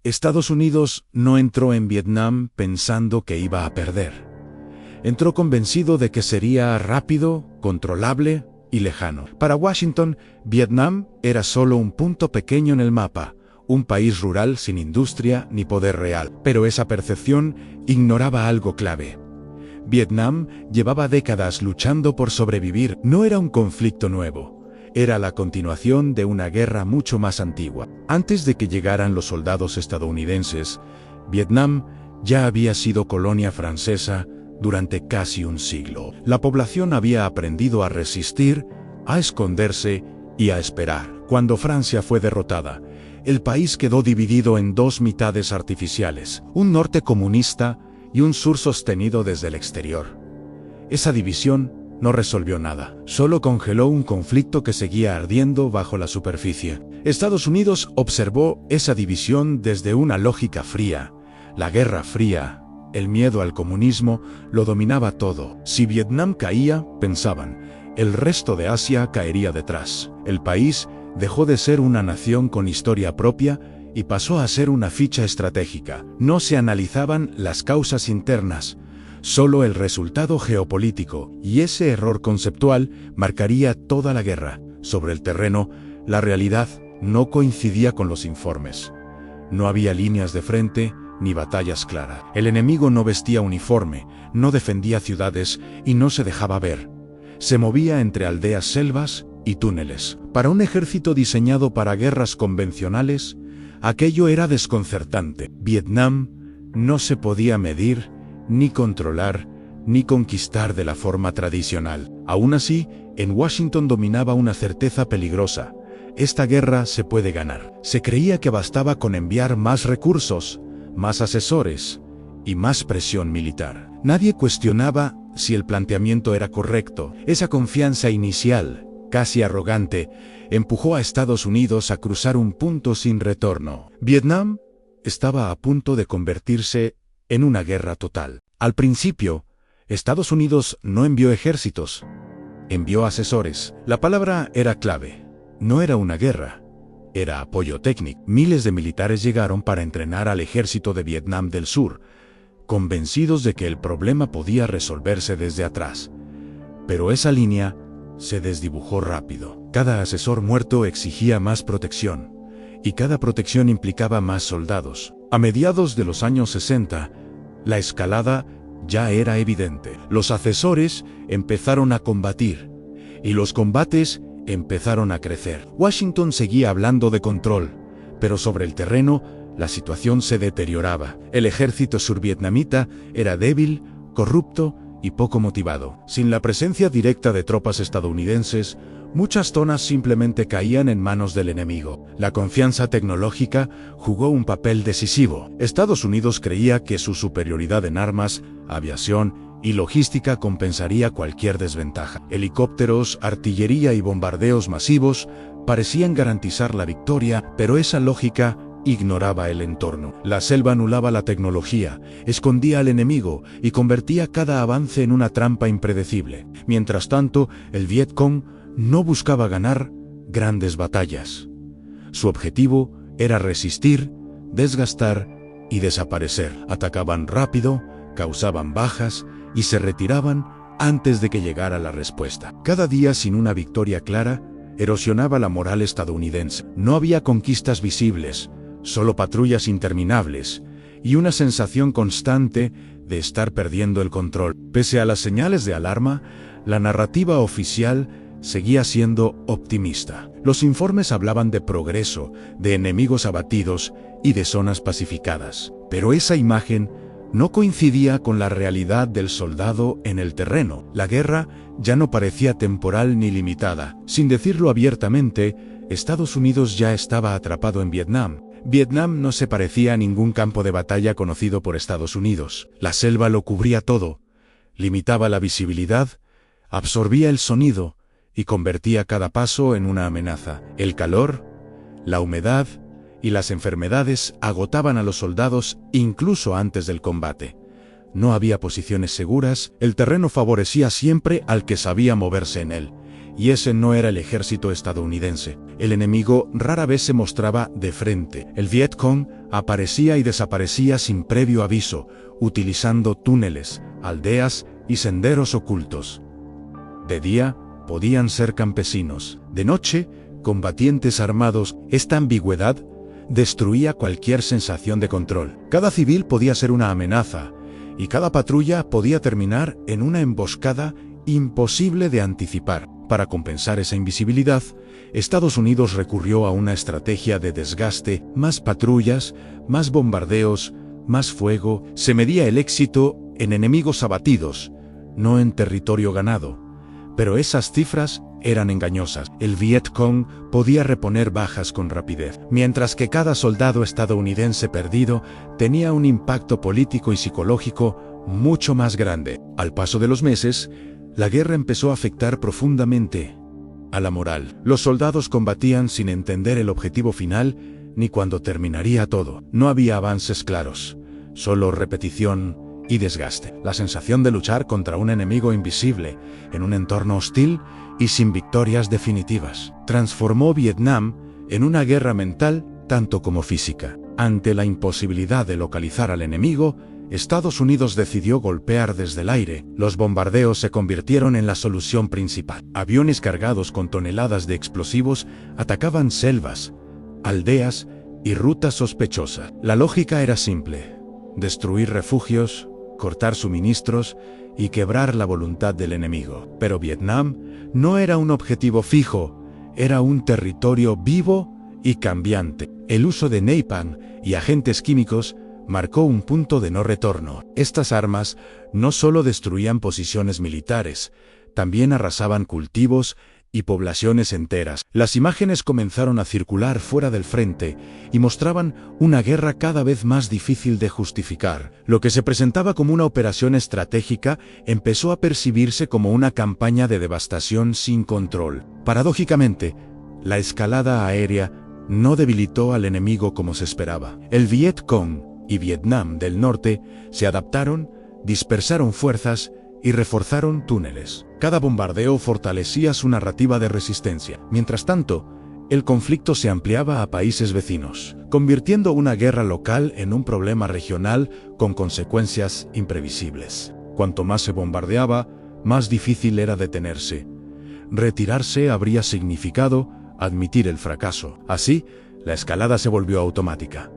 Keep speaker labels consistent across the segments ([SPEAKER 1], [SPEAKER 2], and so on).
[SPEAKER 1] Estados Unidos no entró en Vietnam pensando que iba a perder. Entró convencido de que sería rápido, controlable y lejano. Para Washington, Vietnam era solo un punto pequeño en el mapa, un país rural sin industria ni poder real. Pero esa percepción ignoraba algo clave. Vietnam llevaba décadas luchando por sobrevivir. No era un conflicto nuevo. Era la continuación de una guerra mucho más antigua. Antes de que llegaran los soldados estadounidenses, Vietnam ya había sido colonia francesa durante casi un siglo. La población había aprendido a resistir, a esconderse y a esperar. Cuando Francia fue derrotada, el país quedó dividido en dos mitades artificiales, un norte comunista y un sur sostenido desde el exterior. Esa división no resolvió nada, solo congeló un conflicto que seguía ardiendo bajo la superficie. Estados Unidos observó esa división desde una lógica fría. La Guerra Fría, el miedo al comunismo, lo dominaba todo. Si Vietnam caía, pensaban, el resto de Asia caería detrás. El país dejó de ser una nación con historia propia y pasó a ser una ficha estratégica. No se analizaban las causas internas, solo el resultado geopolítico, y ese error conceptual marcaría toda la guerra. Sobre el terreno, la realidad no coincidía con los informes. No había líneas de frente ni batallas claras. El enemigo no vestía uniforme, no defendía ciudades y no se dejaba ver. Se movía entre aldeas, selvas y túneles. Para un ejército diseñado para guerras convencionales, aquello era desconcertante. Vietnam no se podía medir, ni controlar, ni conquistar de la forma tradicional. Aún así, en Washington dominaba una certeza peligrosa. Esta guerra se puede ganar. Se creía que bastaba con enviar más recursos, más asesores y más presión militar. Nadie cuestionaba si el planteamiento era correcto. Esa confianza inicial, casi arrogante, empujó a Estados Unidos a cruzar un punto sin retorno. Vietnam estaba a punto de convertirse en una guerra total. Al principio, Estados Unidos no envió ejércitos, envió asesores. La palabra era clave. No era una guerra, era apoyo técnico. Miles de militares llegaron para entrenar al ejército de Vietnam del Sur, convencidos de que el problema podía resolverse desde atrás. Pero esa línea se desdibujó rápido. Cada asesor muerto exigía más protección, y cada protección implicaba más soldados. A mediados de los años 60, la escalada ya era evidente. Los asesores empezaron a combatir, y los combates empezaron a crecer. Washington seguía hablando de control, pero sobre el terreno, la situación se deterioraba. El ejército survietnamita era débil, corrupto y poco motivado. Sin la presencia directa de tropas estadounidenses, muchas zonas simplemente caían en manos del enemigo. La confianza tecnológica jugó un papel decisivo. Estados Unidos creía que su superioridad en armas, aviación y logística compensaría cualquier desventaja. Helicópteros, artillería y bombardeos masivos parecían garantizar la victoria, pero esa lógica ignoraba el entorno. La selva anulaba la tecnología, escondía al enemigo y convertía cada avance en una trampa impredecible. Mientras tanto, el Vietcong no buscaba ganar grandes batallas. Su objetivo era resistir, desgastar y desaparecer. Atacaban rápido, causaban bajas y se retiraban antes de que llegara la respuesta. Cada día sin una victoria clara erosionaba la moral estadounidense. No había conquistas visibles, solo patrullas interminables y una sensación constante de estar perdiendo el control. Pese a las señales de alarma, la narrativa oficial seguía siendo optimista. Los informes hablaban de progreso, de enemigos abatidos y de zonas pacificadas. Pero esa imagen no coincidía con la realidad del soldado en el terreno. La guerra ya no parecía temporal ni limitada. Sin decirlo abiertamente, Estados Unidos ya estaba atrapado en Vietnam. Vietnam no se parecía a ningún campo de batalla conocido por Estados Unidos. La selva lo cubría todo, limitaba la visibilidad, absorbía el sonido y convertía cada paso en una amenaza. El calor, la humedad y las enfermedades agotaban a los soldados incluso antes del combate. No había posiciones seguras, el terreno favorecía siempre al que sabía moverse en él, y ese no era el ejército estadounidense. El enemigo rara vez se mostraba de frente. El Vietcong aparecía y desaparecía sin previo aviso, utilizando túneles, aldeas y senderos ocultos. De día, podían ser campesinos. De noche, combatientes armados. Esta ambigüedad destruía cualquier sensación de control. Cada civil podía ser una amenaza, y cada patrulla podía terminar en una emboscada imposible de anticipar. Para compensar esa invisibilidad, Estados Unidos recurrió a una estrategia de desgaste: más patrullas, más bombardeos, más fuego. Se medía el éxito en enemigos abatidos, no en territorio ganado. Pero esas cifras eran engañosas. El Vietcong podía reponer bajas con rapidez, mientras que cada soldado estadounidense perdido tenía un impacto político y psicológico mucho más grande. Al paso de los meses, la guerra empezó a afectar profundamente a la moral. Los soldados combatían sin entender el objetivo final ni cuándo terminaría todo. No había avances claros, solo repetición y desgaste. La sensación de luchar contra un enemigo invisible, en un entorno hostil y sin victorias definitivas, transformó Vietnam en una guerra mental tanto como física. Ante la imposibilidad de localizar al enemigo, Estados Unidos decidió golpear desde el aire. Los bombardeos se convirtieron en la solución principal. Aviones cargados con toneladas de explosivos atacaban selvas, aldeas y rutas sospechosas. La lógica era simple: destruir refugios, cortar suministros y quebrar la voluntad del enemigo. Pero Vietnam no era un objetivo fijo, era un territorio vivo y cambiante. El uso de napalm y agentes químicos marcó un punto de no retorno. Estas armas no solo destruían posiciones militares, también arrasaban cultivos y poblaciones enteras. Las imágenes comenzaron a circular fuera del frente y mostraban una guerra cada vez más difícil de justificar. Lo que se presentaba como una operación estratégica empezó a percibirse como una campaña de devastación sin control. Paradójicamente, la escalada aérea no debilitó al enemigo como se esperaba. El Vietcong y Vietnam del Norte se adaptaron, dispersaron fuerzas y reforzaron túneles. Cada bombardeo fortalecía su narrativa de resistencia. Mientras tanto, el conflicto se ampliaba a países vecinos, convirtiendo una guerra local en un problema regional con consecuencias imprevisibles. Cuanto más se bombardeaba, más difícil era detenerse. Retirarse habría significado admitir el fracaso. Así, la escalada se volvió automática.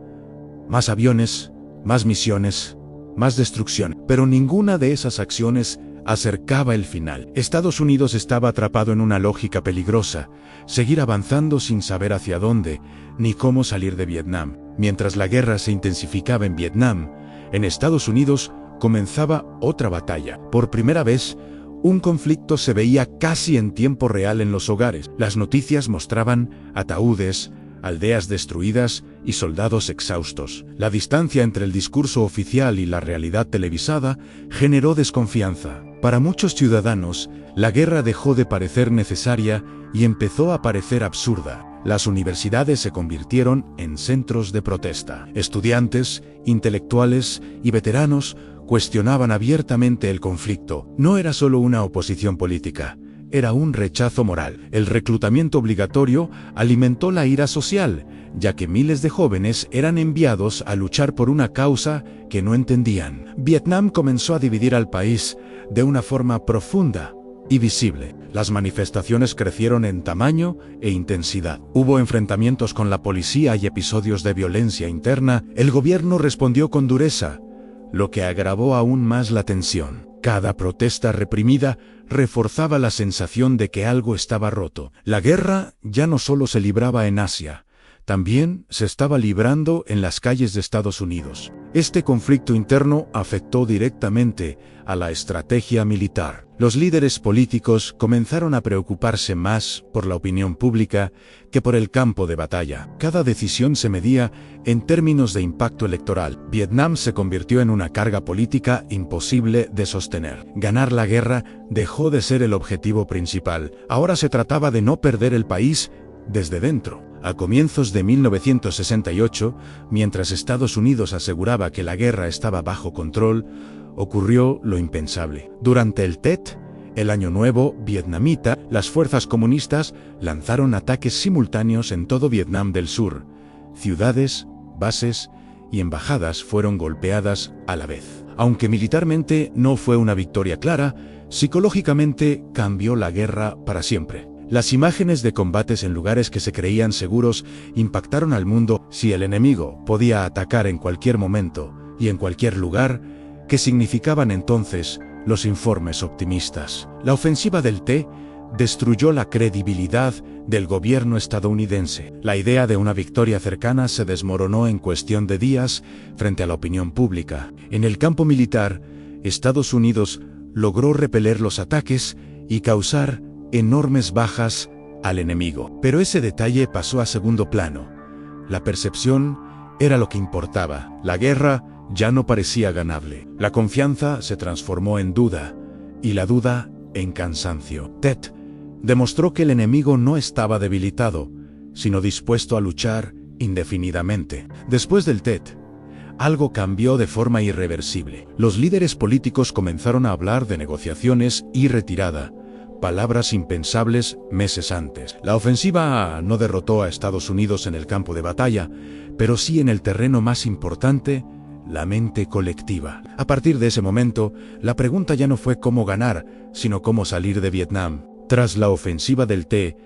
[SPEAKER 1] Más aviones, más misiones, más destrucción. Pero ninguna de esas acciones acercaba el final. Estados Unidos estaba atrapado en una lógica peligrosa: seguir avanzando sin saber hacia dónde ni cómo salir de Vietnam. Mientras la guerra se intensificaba en Vietnam, en Estados Unidos comenzaba otra batalla. Por primera vez, un conflicto se veía casi en tiempo real en los hogares. Las noticias mostraban ataúdes, aldeas destruidas y soldados exhaustos. La distancia entre el discurso oficial y la realidad televisada generó desconfianza. Para muchos ciudadanos, la guerra dejó de parecer necesaria y empezó a parecer absurda. Las universidades se convirtieron en centros de protesta. Estudiantes, intelectuales y veteranos cuestionaban abiertamente el conflicto. No era solo una oposición política, era un rechazo moral. El reclutamiento obligatorio alimentó la ira social, ya que miles de jóvenes eran enviados a luchar por una causa que no entendían. Vietnam comenzó a dividir al país de una forma profunda y visible. Las manifestaciones crecieron en tamaño e intensidad. Hubo enfrentamientos con la policía y episodios de violencia interna. El gobierno respondió con dureza, lo que agravó aún más la tensión. Cada protesta reprimida reforzaba la sensación de que algo estaba roto. La guerra ya no solo se libraba en Asia, también se estaba librando en las calles de Estados Unidos. Este conflicto interno afectó directamente a la estrategia militar. Los líderes políticos comenzaron a preocuparse más por la opinión pública que por el campo de batalla. Cada decisión se medía en términos de impacto electoral. Vietnam se convirtió en una carga política imposible de sostener. Ganar la guerra dejó de ser el objetivo principal. Ahora se trataba de no perder el país desde dentro. A comienzos de 1968, mientras Estados Unidos aseguraba que la guerra estaba bajo control, ocurrió lo impensable. Durante el Tet, El Año Nuevo vietnamita, las fuerzas comunistas lanzaron ataques simultáneos en todo Vietnam del Sur. Ciudades, bases y embajadas fueron golpeadas a la vez. Aunque militarmente no fue una victoria clara, psicológicamente cambió la guerra para siempre. Las imágenes de combates en lugares que se creían seguros impactaron al mundo. Si el enemigo podía atacar en cualquier momento y en cualquier lugar, ¿qué significaban entonces los informes optimistas? La ofensiva del Tet destruyó la credibilidad del gobierno estadounidense. La idea de una victoria cercana se desmoronó en cuestión de días frente a la opinión pública. En el campo militar, Estados Unidos logró repeler los ataques y causar enormes bajas al enemigo. Pero ese detalle pasó a segundo plano. La percepción era lo que importaba. La guerra ya no parecía ganable. La confianza se transformó en duda, y la duda en cansancio. Tet demostró que el enemigo no estaba debilitado, sino dispuesto a luchar indefinidamente. Después del Tet, algo cambió de forma irreversible. Los líderes políticos comenzaron a hablar de negociaciones y retirada, palabras impensables meses antes. La ofensiva no derrotó a Estados Unidos en el campo de batalla, pero sí en el terreno más importante, la mente colectiva. A partir de ese momento, la pregunta ya no fue cómo ganar, sino cómo salir de Vietnam. Tras la ofensiva del Tet,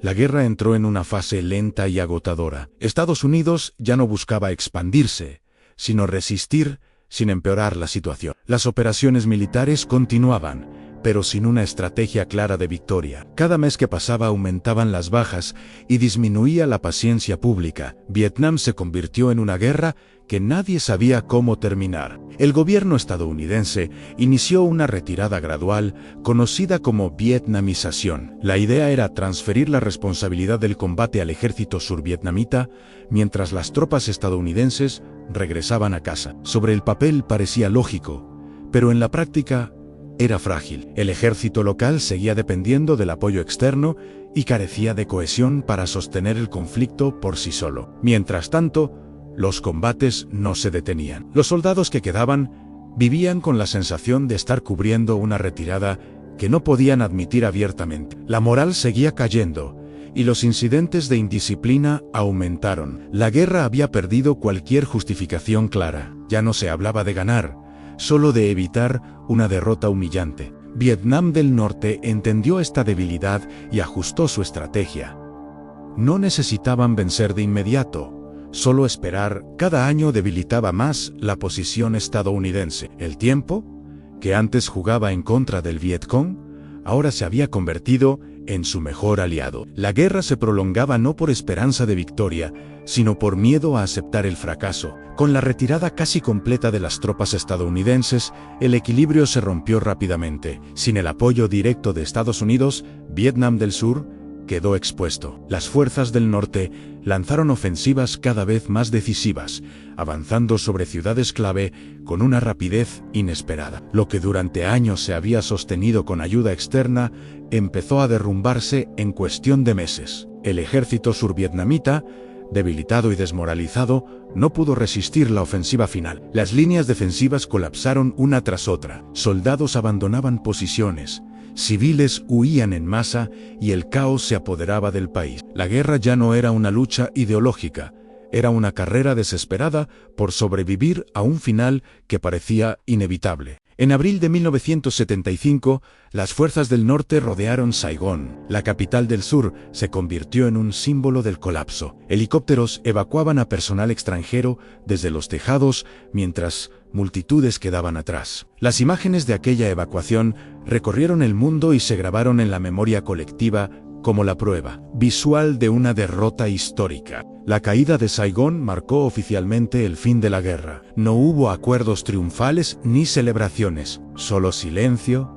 [SPEAKER 1] la guerra entró en una fase lenta y agotadora. Estados Unidos ya no buscaba expandirse, sino resistir sin empeorar la situación. Las operaciones militares continuaban, pero sin una estrategia clara de victoria. Cada mes que pasaba aumentaban las bajas y disminuía la paciencia pública. Vietnam se convirtió en una guerra que nadie sabía cómo terminar. El gobierno estadounidense inició una retirada gradual conocida como vietnamización. La idea era transferir la responsabilidad del combate al ejército survietnamita, mientras las tropas estadounidenses regresaban a casa. Sobre el papel parecía lógico, pero en la práctica era frágil. El ejército local seguía dependiendo del apoyo externo y carecía de cohesión para sostener el conflicto por sí solo. Mientras tanto, los combates no se detenían. Los soldados que quedaban vivían con la sensación de estar cubriendo una retirada que no podían admitir abiertamente. La moral seguía cayendo y los incidentes de indisciplina aumentaron. La guerra había perdido cualquier justificación clara. Ya no se hablaba de ganar, solo de evitar una derrota humillante. Vietnam del Norte entendió esta debilidad y ajustó su estrategia. No necesitaban vencer de inmediato, solo esperar. Cada año debilitaba más la posición estadounidense. El tiempo, que antes jugaba en contra del Vietcong, ahora se había convertido en su mejor aliado. La guerra se prolongaba no por esperanza de victoria, sino por miedo a aceptar el fracaso. Con la retirada casi completa de las tropas estadounidenses, el equilibrio se rompió rápidamente. Sin el apoyo directo de Estados Unidos, Vietnam del Sur quedó expuesto. Las fuerzas del norte lanzaron ofensivas cada vez más decisivas, avanzando sobre ciudades clave con una rapidez inesperada. Lo que durante años se había sostenido con ayuda externa empezó a derrumbarse en cuestión de meses. El ejército survietnamita, debilitado y desmoralizado, no pudo resistir la ofensiva final. Las líneas defensivas colapsaron una tras otra. Soldados abandonaban posiciones, civiles huían en masa y el caos se apoderaba del país. La guerra ya no era una lucha ideológica, era una carrera desesperada por sobrevivir a un final que parecía inevitable. En abril de 1975, las fuerzas del norte rodearon Saigón. La capital del sur se convirtió en un símbolo del colapso. Helicópteros evacuaban a personal extranjero desde los tejados, mientras multitudes quedaban atrás. Las imágenes de aquella evacuación recorrieron el mundo y se grabaron en la memoria colectiva como la prueba visual de una derrota histórica. La caída de Saigón marcó oficialmente el fin de la guerra. No hubo acuerdos triunfales ni celebraciones, solo silencio,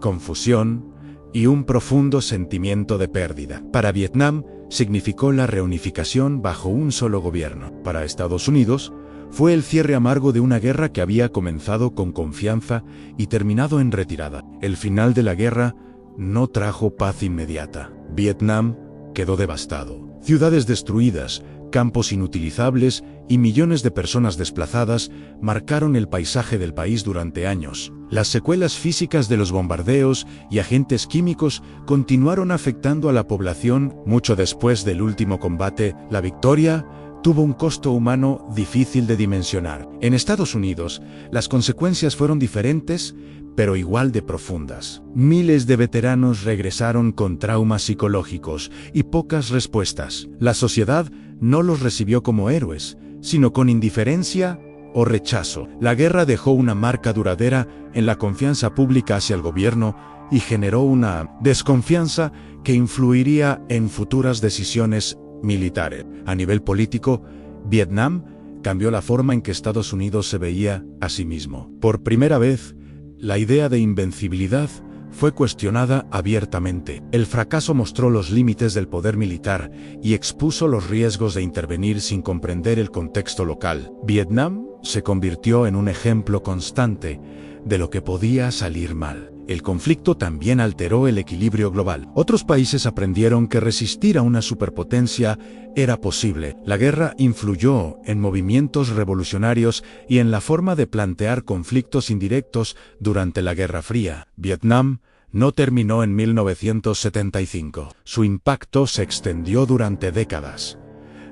[SPEAKER 1] confusión y un profundo sentimiento de pérdida. Para Vietnam, significó la reunificación bajo un solo gobierno. Para Estados Unidos, fue el cierre amargo de una guerra que había comenzado con confianza y terminado en retirada. El final de la guerra no trajo paz inmediata. Vietnam quedó devastado. Ciudades destruidas, campos inutilizables y millones de personas desplazadas marcaron el paisaje del país durante años. Las secuelas físicas de los bombardeos y agentes químicos continuaron afectando a la población mucho después del último combate. La victoria tuvo un costo humano difícil de dimensionar. En Estados Unidos, las consecuencias fueron diferentes, pero igual de profundas. Miles de veteranos regresaron con traumas psicológicos y pocas respuestas. La sociedad no los recibió como héroes, sino con indiferencia o rechazo. La guerra dejó una marca duradera en la confianza pública hacia el gobierno y generó una desconfianza que influiría en futuras decisiones militares. A nivel político, Vietnam cambió la forma en que Estados Unidos se veía a sí mismo. Por primera vez, la idea de invencibilidad fue cuestionada abiertamente. El fracaso mostró los límites del poder militar y expuso los riesgos de intervenir sin comprender el contexto local. Vietnam se convirtió en un ejemplo constante de lo que podía salir mal. El conflicto también alteró el equilibrio global. Otros países aprendieron que resistir a una superpotencia era posible. La guerra influyó en movimientos revolucionarios y en la forma de plantear conflictos indirectos durante la Guerra Fría. Vietnam no terminó en 1975. Su impacto se extendió durante décadas,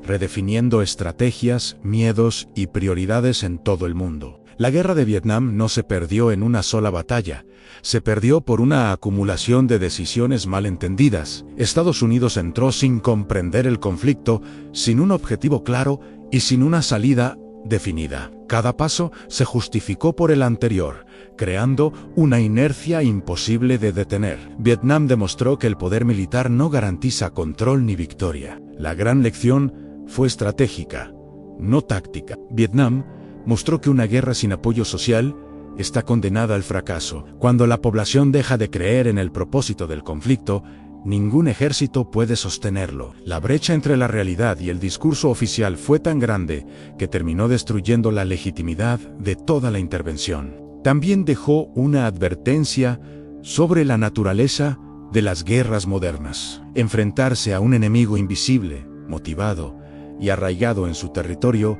[SPEAKER 1] redefiniendo estrategias, miedos y prioridades en todo el mundo. La guerra de Vietnam no se perdió en una sola batalla, se perdió por una acumulación de decisiones mal entendidas. Estados Unidos entró sin comprender el conflicto, sin un objetivo claro y sin una salida definida. Cada paso se justificó por el anterior, creando una inercia imposible de detener. Vietnam demostró que el poder militar no garantiza control ni victoria. La gran lección fue estratégica, no táctica. Vietnam mostró que una guerra sin apoyo social está condenada al fracaso. Cuando la población deja de creer en el propósito del conflicto, ningún ejército puede sostenerlo. La brecha entre la realidad y el discurso oficial fue tan grande que terminó destruyendo la legitimidad de toda la intervención. También dejó una advertencia sobre la naturaleza de las guerras modernas. Enfrentarse a un enemigo invisible, motivado y arraigado en su territorio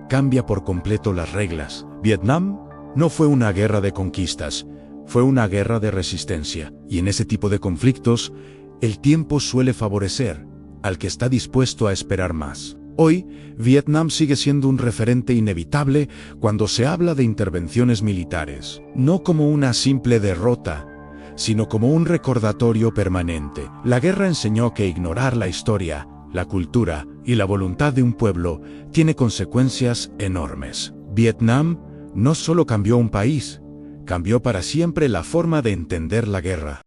[SPEAKER 1] cambia por completo las reglas. Vietnam no fue una guerra de conquistas, fue una guerra de resistencia. Y en ese tipo de conflictos, el tiempo suele favorecer al que está dispuesto a esperar más. Hoy, Vietnam sigue siendo un referente inevitable cuando se habla de intervenciones militares, no como una simple derrota, sino como un recordatorio permanente. La guerra enseñó que ignorar la historia, la cultura y la voluntad de un pueblo tiene consecuencias enormes. Vietnam no solo cambió un país, cambió para siempre la forma de entender la guerra.